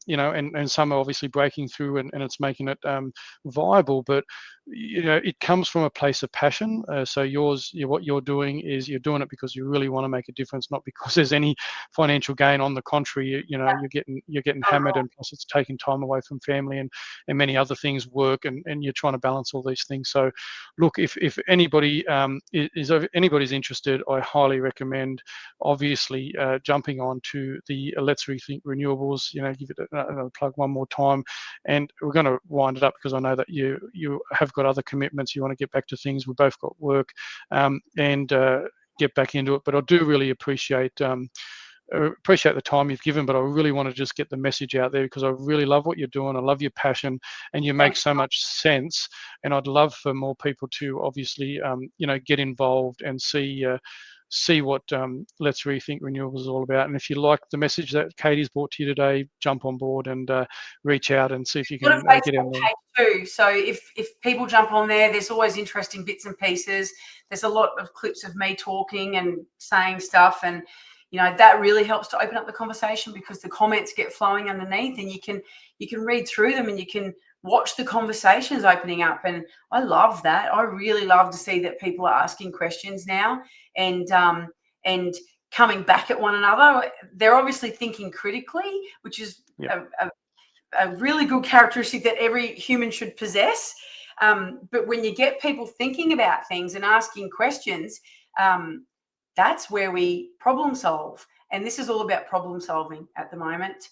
You know, and some are obviously breaking through, and it's making it viable. But you know, it comes from a place of passion. So what you're doing is you're doing it because you really want to make a difference, not because there's any financial gain. On the contrary, you know, you're getting hammered, and plus it's taking time away from family and many other things, work, and you're trying to balance all these things. So look, if anybody anybody's interested, I highly recommend obviously jumping on to the Let's Rethink Renewables. You know, give it another plug one more time, and we're going to wind it up because I know that you have got other commitments. You want to get back to things. We both got work, and get back into it. But I do really appreciate the time you've given, but I really want to just get the message out there because I really love what you're doing. I love your passion, and you make so much sense. And I'd love for more people to obviously, you know, get involved and see what Let's Rethink Renewables is all about. And if you like the message that Katie's brought to you today, jump on board and reach out and see if you can get in there. Too. So if people jump on there, there's always interesting bits and pieces. There's a lot of clips of me talking and saying stuff, and you know, that really helps to open up the conversation because the comments get flowing underneath, and you can read through them, and you can watch the conversations opening up. And I love that. I really love to see that people are asking questions now and coming back at one another. They're obviously thinking critically, which is a really good characteristic that every human should possess. But when you get people thinking about things and asking questions, that's where we problem solve. And this is all about problem solving at the moment.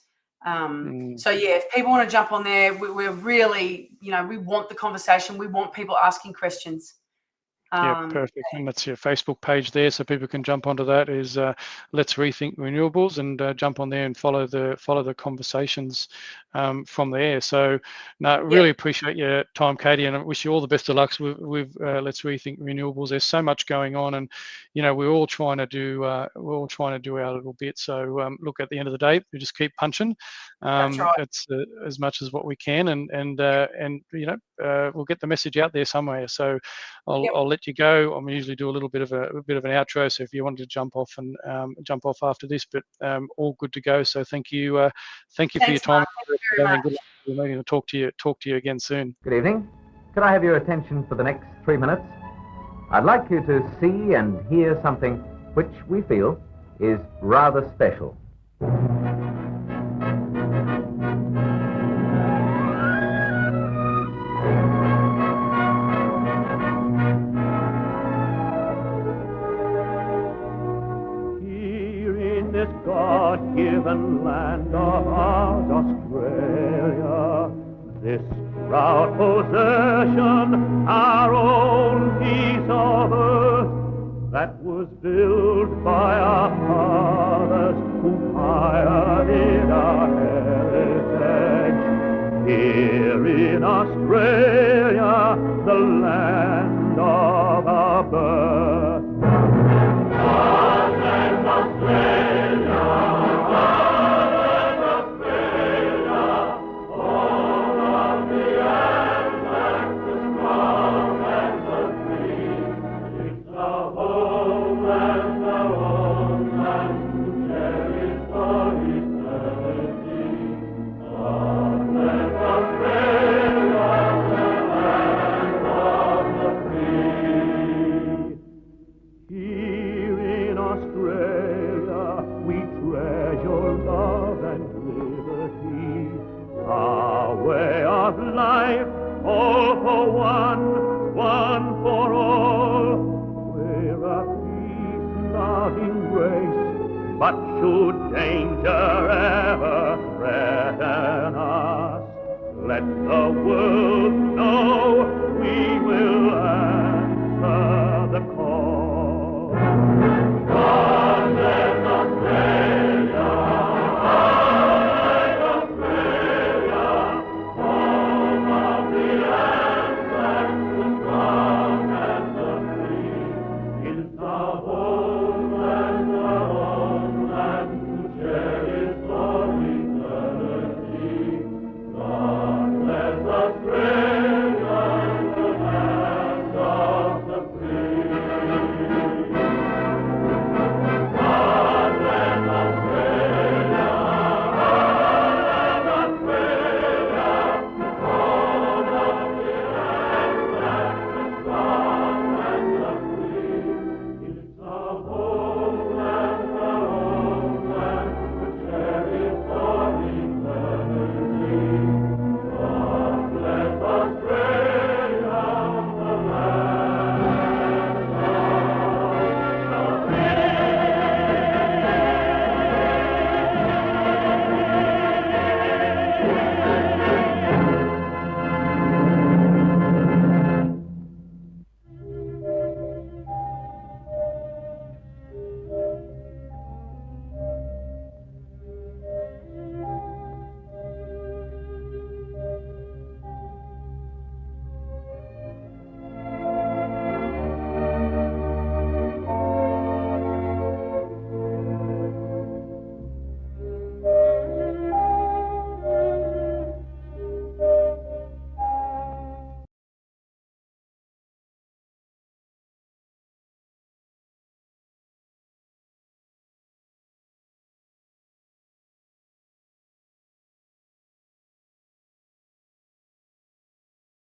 So yeah, if people want to jump on there, we're really, you know, we want the conversation. We want people asking questions. Yeah, perfect. And that's your Facebook page there, so people can jump onto that. Is Let's Rethink Renewables, and jump on there and follow the conversations from there. So, no, really appreciate your time, Katy, and I wish you all the best of luck with Let's Rethink Renewables. There's so much going on, and you know, we're all trying to do our little bit. So look, at the end of the day, we just keep punching. That's right. It's as much as what we can, and you know, we'll get the message out there somewhere. So I'll let you go. I usually do a little bit of an outro. So if you wanted to jump off and jump off after this, but all good to go. So thank you for your time. Mark. Thank you very much. Good meeting. I'll talk to you again soon. Good evening. Could I have your attention for the next 3 minutes? I'd like you to see and hear something which we feel is rather special. Here in this God-given land of ours, Australia, this proud possession, our own piece of earth, that was built by our fathers who pioneered our heritage. Here in Australia, the land of our birth. Our land, Australia, our land, Australia, all of the Anzacs, the strong and the free. It's a homeland, our own land, to cherish for eternity. Our land, Australia, the land of the free. Here in Australia, we treasure love and liberty. Our way of life, all for one, one for all. We're a peace not embrace, but should danger ever threaten us, let the world know we will